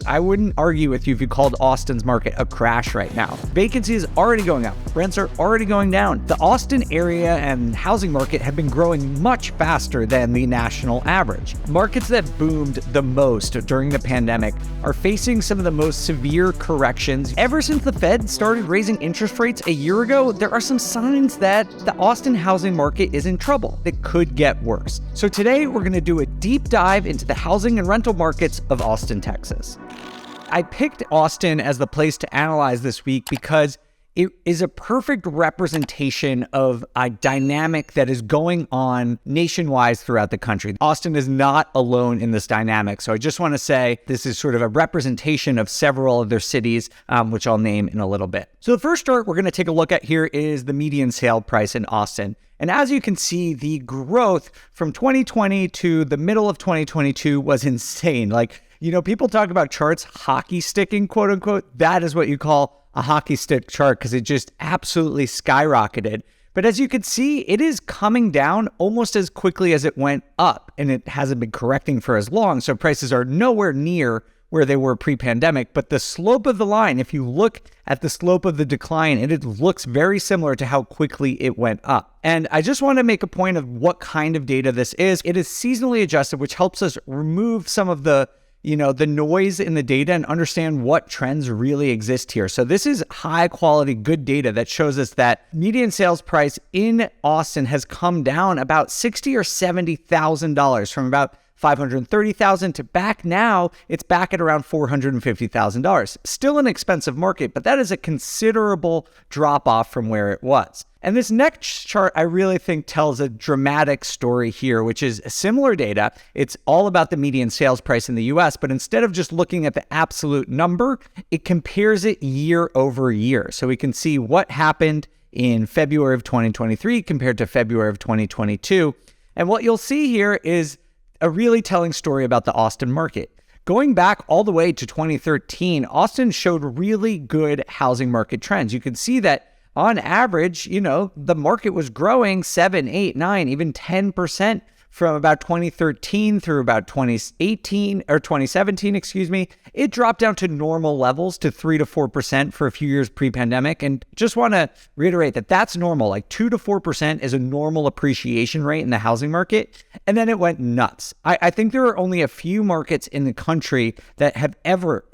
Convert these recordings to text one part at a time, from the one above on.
I wouldn't argue with you if you called Austin's market a crash right now. Vacancy is already going up. Rents are already going down. The Austin area and housing market have been growing much faster than the national average. Markets that boomed the most during the pandemic are facing some of the most severe corrections. Ever since the Fed started raising interest rates a year ago, there are some signs that the Austin housing market is in trouble. It could get worse. So today we're going to do a deep dive into the housing and rental markets of Austin, Texas. I picked Austin as the place to analyze this week because it is a perfect representation of a dynamic that is going on nationwide throughout the country. Austin is not alone in this dynamic. So I just want to say this is sort of a representation of several other cities, which I'll name in a little bit. So the first chart we're going to take a look at here is the median sale price in Austin. And as you can see, the growth from 2020 to the middle of 2022 was insane. People talk about charts hockey sticking, quote unquote. That is what you call a hockey stick chart because it just absolutely skyrocketed. But as you can see, it is coming down almost as quickly as it went up, and it hasn't been correcting for as long. So prices are nowhere near where they were pre-pandemic. But the slope of the line, if you look at the slope of the decline, it looks very similar to how quickly it went up. And I just want to make a point of what kind of data this is. It is seasonally adjusted, which helps us remove some of the noise in the data and understand what trends really exist here. So this is high quality, good data that shows us that median sales price in Austin has come down about $60,000 or $70,000 from about $530,000 to back now, it's back at around $450,000. Still an expensive market, but that is a considerable drop off from where it was. And this next chart, I really think tells a dramatic story here, which is similar data. It's all about the median sales price in the US, but instead of just looking at the absolute number, it compares it year over year. So we can see what happened in February of 2023 compared to February of 2022. And what you'll see here is a really telling story about the Austin market. Going back all the way to 2013, Austin showed really good housing market trends. You can see that on average, the market was growing 7, 8, 9, even 10% from about 2013 through about 2017, it dropped down to normal levels to 3 to 4% for a few years pre-pandemic. And just want to reiterate that that's normal. 2 to 4% is a normal appreciation rate in the housing market. And then it went nuts. I think there are only a few markets in the country that have ever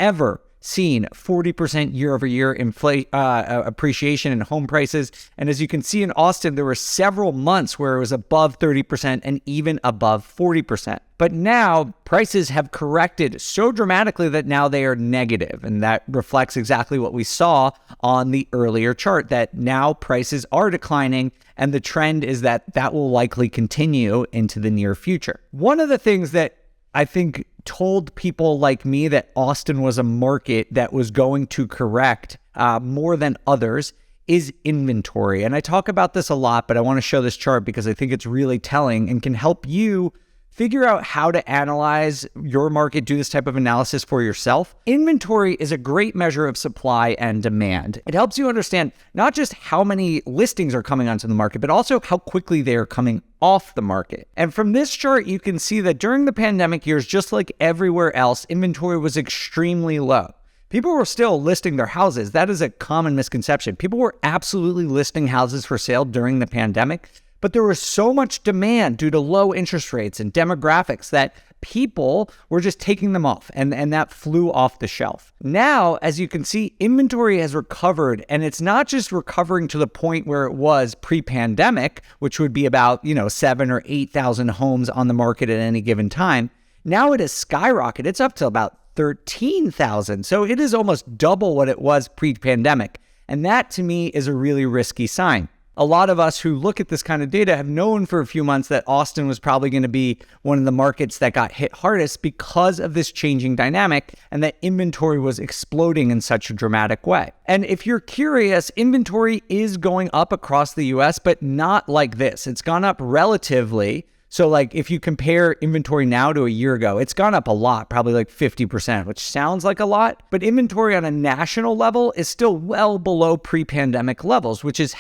seen 40% year over year appreciation in home prices. And as you can see in Austin, there were several months where it was above 30% and even above 40%. But now prices have corrected so dramatically that now they are negative. And that reflects exactly what we saw on the earlier chart, that now prices are declining. And the trend is that will likely continue into the near future. One of the things that I think told people like me that Austin was a market that was going to correct more than others is inventory. And I talk about this a lot, but I want to show this chart because I think it's really telling and can help you figure out how to analyze your market, do this type of analysis for yourself. Inventory is a great measure of supply and demand. It helps you understand not just how many listings are coming onto the market, but also how quickly they are coming off the market. And from this chart, you can see that during the pandemic years, just like everywhere else, inventory was extremely low. People were still listing their houses. That is a common misconception. People were absolutely listing houses for sale during the pandemic, but there was so much demand due to low interest rates and demographics that people were just taking them off, and that flew off the shelf. Now, as you can see, inventory has recovered, and it's not just recovering to the point where it was pre-pandemic, which would be about 7,000 or 8,000 homes on the market at any given time. Now it has skyrocketed. It's up to about 13,000. So it is almost double what it was pre-pandemic. And that to me is a really risky sign. A lot of us who look at this kind of data have known for a few months that Austin was probably going to be one of the markets that got hit hardest because of this changing dynamic and that inventory was exploding in such a dramatic way. And if you're curious, inventory is going up across the US, but not like this. It's gone up relatively. So if you compare inventory now to a year ago, it's gone up a lot, probably 50%, which sounds like a lot, but inventory on a national level is still well below pre-pandemic levels, which is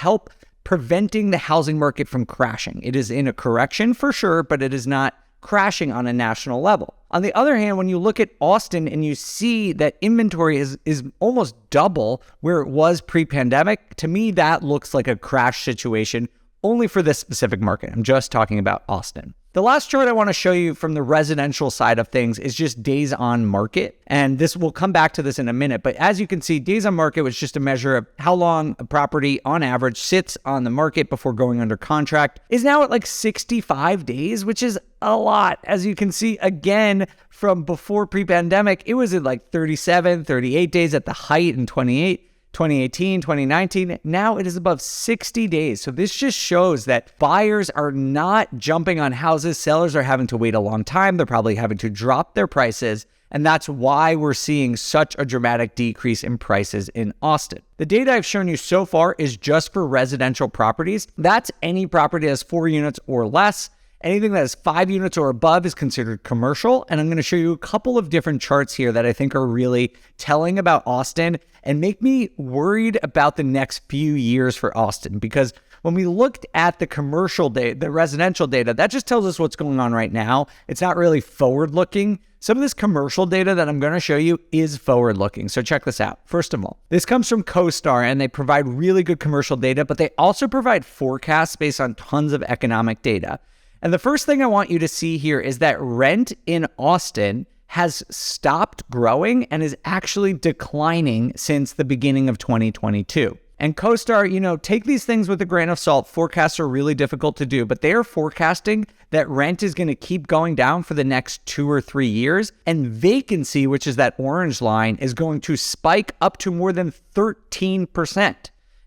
preventing the housing market from crashing. It is in a correction for sure, but it is not crashing on a national level. On the other hand, when you look at Austin and you see that inventory is almost double where it was pre-pandemic, to me, that looks like a crash situation only for this specific market. I'm just talking about Austin. The last chart I want to show you from the residential side of things is just days on market. And this, we'll come back to this in a minute. But as you can see, days on market was just a measure of how long a property on average sits on the market before going under contract, is now at like 65 days, which is a lot. As you can see, again, from before pre-pandemic, it was at like 37, 38 days at the height in 2018, 2019, now it is above 60 days. So this just shows that buyers are not jumping on houses. Sellers are having to wait a long time. They're probably having to drop their prices. And that's why we're seeing such a dramatic decrease in prices in Austin. The data I've shown you so far is just for residential properties. That's any property that has 4 units or less. Anything that has 5 units or above is considered commercial. And I'm going to show you a couple of different charts here that I think are really telling about Austin and make me worried about the next few years for Austin. Because when we looked at the commercial data, the residential data, that just tells us what's going on right now. It's not really forward-looking. Some of this commercial data that I'm going to show you is forward-looking. So check this out. First of all, this comes from CoStar, and they provide really good commercial data, but they also provide forecasts based on tons of economic data. And the first thing I want you to see here is that rent in Austin has stopped growing and is actually declining since the beginning of 2022. And CoStar, take these things with a grain of salt. Forecasts are really difficult to do, but they are forecasting that rent is going to keep going down for the next 2 or 3 years. And vacancy, which is that orange line, is going to spike up to more than 13%.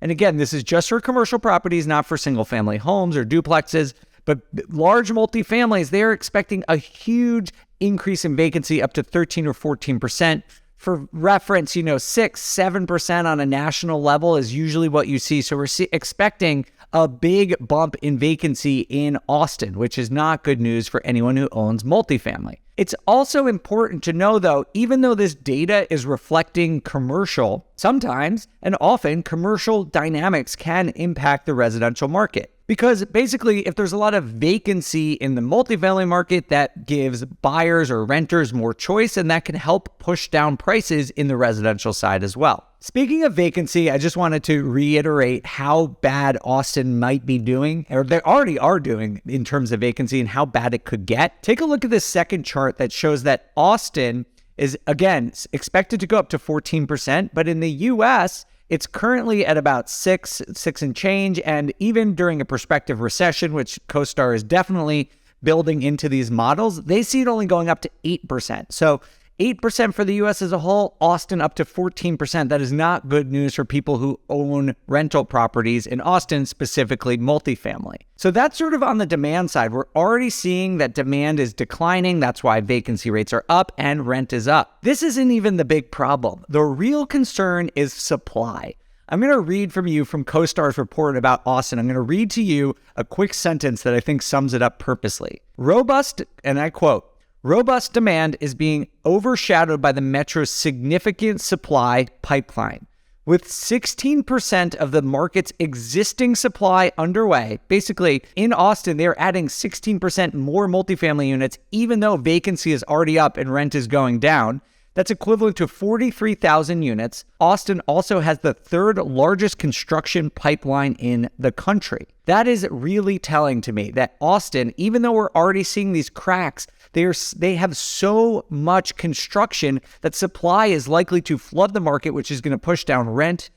And again, this is just for commercial properties, not for single family homes or duplexes. But large multifamilies, they're expecting a huge increase in vacancy up to 13 or 14%. For reference, 6, 7% on a national level is usually what you see. So we're expecting a big bump in vacancy in Austin, which is not good news for anyone who owns multifamily. It's also important to know, though, even though this data is reflecting commercial, sometimes and often commercial dynamics can impact the residential market. Because basically, if there's a lot of vacancy in the multifamily market, that gives buyers or renters more choice, and that can help push down prices in the residential side as well. Speaking of vacancy, I just wanted to reiterate how bad Austin might be doing, or they already are doing in terms of vacancy and how bad it could get. Take a look at this second chart that shows that Austin is, again, expected to go up to 14%, but in the US, it's currently at about 6 and change. And even during a prospective recession, which CoStar is definitely building into these models, they see it only going up to 8%. So 8% for the US as a whole, Austin up to 14%. That is not good news for people who own rental properties in Austin, specifically multifamily. So that's sort of on the demand side. We're already seeing that demand is declining. That's why vacancy rates are up and rent is up. This isn't even the big problem. The real concern is supply. I'm going to read from CoStar's report about Austin. I'm going to read to you a quick sentence that I think sums it up purposely. Robust, and I quote, "Robust demand is being overshadowed by the metro's significant supply pipeline. With 16% of the market's existing supply underway, basically in Austin, they're adding 16% more multifamily units, even though vacancy is already up and rent is going down. That's equivalent to 43,000 units. Austin also has the 3rd largest construction pipeline in the country." That is really telling to me that Austin, even though we're already seeing these cracks, they have so much construction that supply is likely to flood the market, which is going to push down rent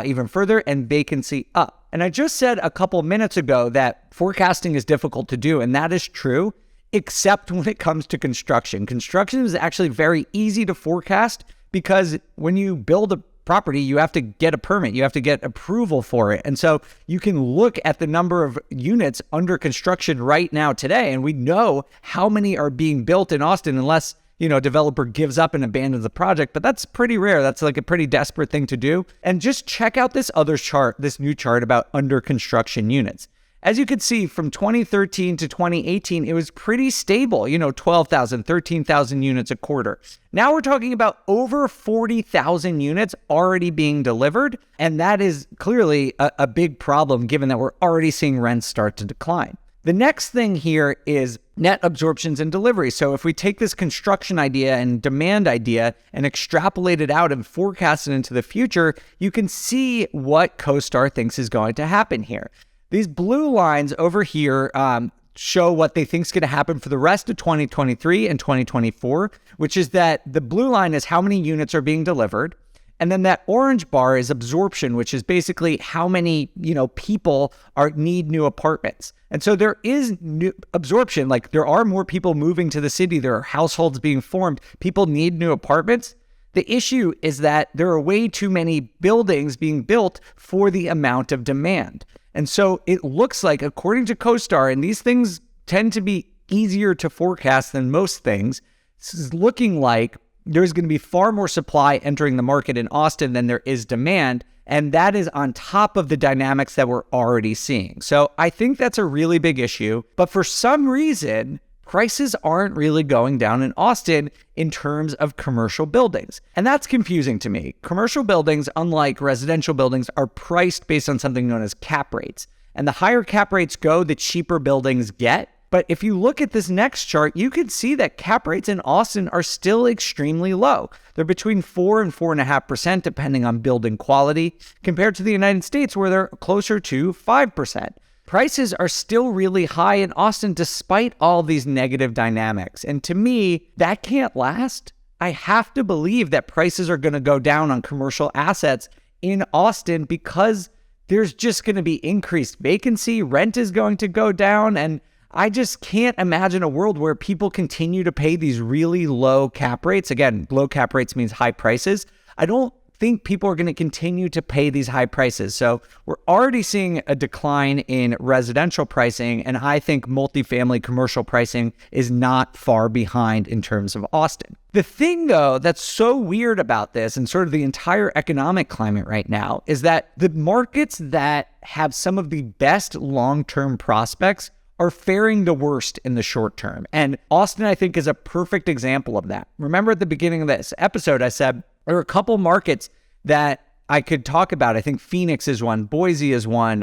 even further and vacancy up. And I just said a couple minutes ago that forecasting is difficult to do, and that is true, except when it comes to construction. Construction is actually very easy to forecast because when you build a property, you have to get a permit, you have to get approval for it. And so you can look at the number of units under construction right now today, and we know how many are being built in Austin unless, a developer gives up and abandons the project, but that's pretty rare. That's like a pretty desperate thing to do. And just check out this other chart, this new chart about under construction units. As you can see, from 2013 to 2018, it was pretty stable, 12,000, 13,000 units a quarter. Now we're talking about over 40,000 units already being delivered, and that is clearly a big problem given that we're already seeing rents start to decline. The next thing here is net absorptions and deliveries. So if we take this construction idea and demand idea and extrapolate it out and forecast it into the future, you can see what CoStar thinks is going to happen here. These blue lines over here show what they think is going to happen for the rest of 2023 and 2024, which is that the blue line is how many units are being delivered. And then that orange bar is absorption, which is basically how many, people need new apartments. And so there is new absorption, like there are more people moving to the city, there are households being formed, people need new apartments. The issue is that there are way too many buildings being built for the amount of demand. And so it looks like, according to CoStar, and these things tend to be easier to forecast than most things, this is looking like there's going to be far more supply entering the market in Austin than there is demand. And that is on top of the dynamics that we're already seeing. So I think that's a really big issue. But for some reason, prices aren't really going down in Austin in terms of commercial buildings. And that's confusing to me. Commercial buildings, unlike residential buildings, are priced based on something known as cap rates. And the higher cap rates go, the cheaper buildings get. But if you look at this next chart, you can see that cap rates in Austin are still extremely low. They're between 4 and 4.5%, depending on building quality, compared to the United States, where they're closer to 5%. Prices are still really high in Austin, despite all these negative dynamics. And to me, that can't last. I have to believe that prices are going to go down on commercial assets in Austin because there's just going to be increased vacancy, rent is going to go down, and I just can't imagine a world where people continue to pay these really low cap rates. Again, low cap rates means high prices. I don't think people are going to continue to pay these high prices. So we're already seeing a decline in residential pricing, and I think multifamily commercial pricing is not far behind in terms of Austin. The thing, though, that's so weird about this and sort of the entire economic climate right now is that the markets that have some of the best long-term prospects are faring the worst in the short term. And Austin, I think, is a perfect example of that. Remember at the beginning of this episode, I said there are a couple markets that I could talk about. I think Phoenix is one, Boise is one.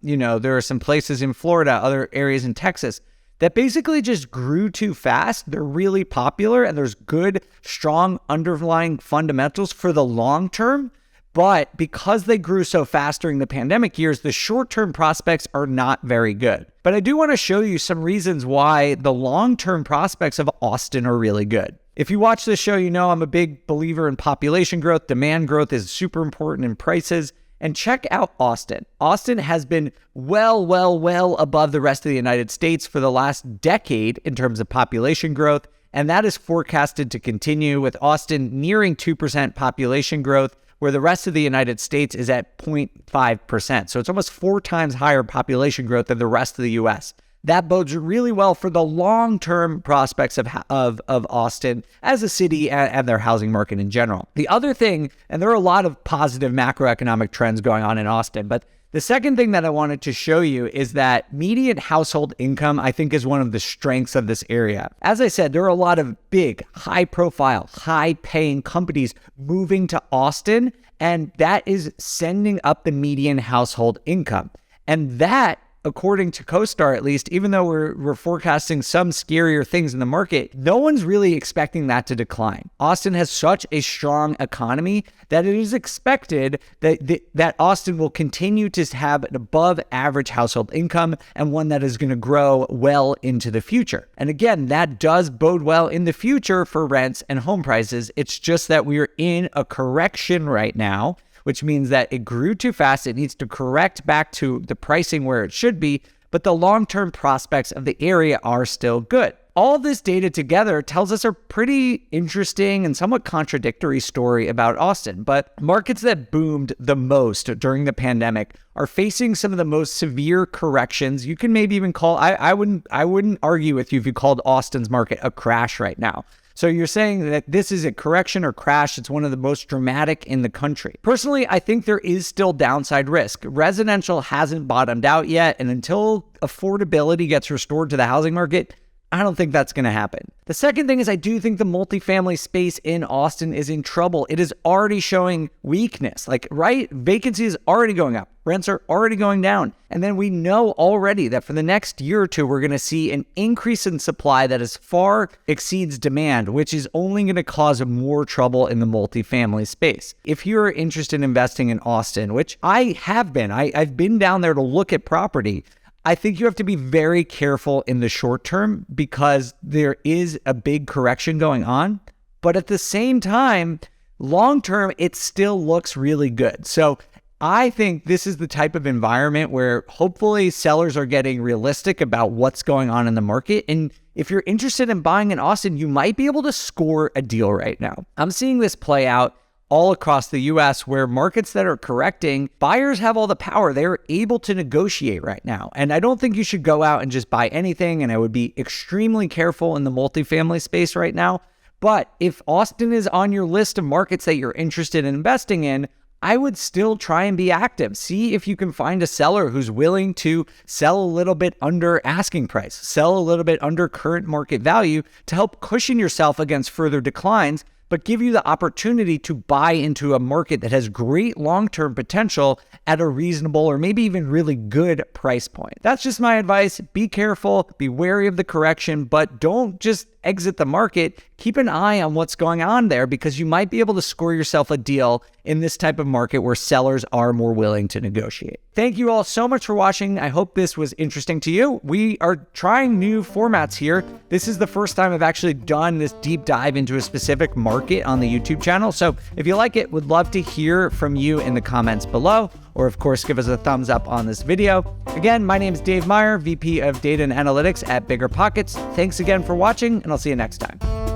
There are some places in Florida, other areas in Texas that basically just grew too fast. They're really popular and there's good, strong underlying fundamentals for the long term. But because they grew so fast during the pandemic years, the short-term prospects are not very good. But I do want to show you some reasons why the long-term prospects of Austin are really good. If you watch this show, you know I'm a big believer in population growth. Demand growth is super important in prices. And check out Austin. Austin has been well above the rest of the United States for the last decade in terms of population growth. And that is forecasted to continue, with Austin nearing 2% population growth, where the rest of the United States is at 0.5%. So it's almost 4 times higher population growth than the rest of the US. That bodes really well for the long-term prospects of Austin as a city and their housing market in general. The other thing, and there are a lot of positive macroeconomic trends going on in Austin, but the second thing that I wanted to show you is that median household income, I think, is one of the strengths of this area. As I said, there are a lot of big, high-profile, high-paying companies moving to Austin, and that is sending up the median household income. And that, according to CoStar at least, even though we're forecasting some scarier things in the market, no one's really expecting that to decline. Austin has such a strong economy that it is expected that Austin will continue to have an above average household income and one that is going to grow well into the future. And again, that does bode well in the future for rents and home prices. It's just that we're in a correction right now, which means that it grew too fast. It needs to correct back to the pricing where it should be, but the long-term prospects of the area are still good. All this data together tells us a pretty interesting and somewhat contradictory story about Austin, but markets that boomed the most during the pandemic are facing some of the most severe corrections. You can maybe even call, I wouldn't argue with you if you called Austin's market a crash right now. So you're saying that this is a correction or crash. It's one of the most dramatic in the country. Personally, I think there is still downside risk. Residential hasn't bottomed out yet. And until affordability gets restored to the housing market, I don't think that's going to happen. The second thing is I do think the multifamily space in Austin is in trouble. It is already showing weakness. Right? Vacancy is already going up. Rents are already going down. And then we know already that for the next year or two, we're going to see an increase in supply that is far exceeds demand, which is only going to cause more trouble in the multifamily space. If you're interested in investing in Austin, which I have been, I've been down there to look at property, I think you have to be very careful in the short term because there is a big correction going on. But at the same time, long term, it still looks really good. So I think this is the type of environment where hopefully sellers are getting realistic about what's going on in the market. And if you're interested in buying in Austin, you might be able to score a deal right now. I'm seeing this play out all across the US where markets that are correcting, buyers have all the power. They're able to negotiate right now. And I don't think you should go out and just buy anything. And I would be extremely careful in the multifamily space right now. But if Austin is on your list of markets that you're interested in investing in, I would still try and be active. See if you can find a seller who's willing to sell a little bit under asking price, sell a little bit under current market value to help cushion yourself against further declines, but give you the opportunity to buy into a market that has great long-term potential at a reasonable or maybe even really good price point. That's just my advice. Be careful, be wary of the correction, but don't just exit the market. Keep an eye on what's going on there because you might be able to score yourself a deal in this type of market where sellers are more willing to negotiate. Thank you all so much for watching. I hope this was interesting to you. We are trying new formats here. This is the first time I've actually done this deep dive into a specific market on the YouTube channel. So if you like it, would love to hear from you in the comments below, or of course, give us a thumbs up on this video. Again, my name is Dave Meyer, VP of Data and Analytics at BiggerPockets. Thanks again for watching, and I'll see you next time.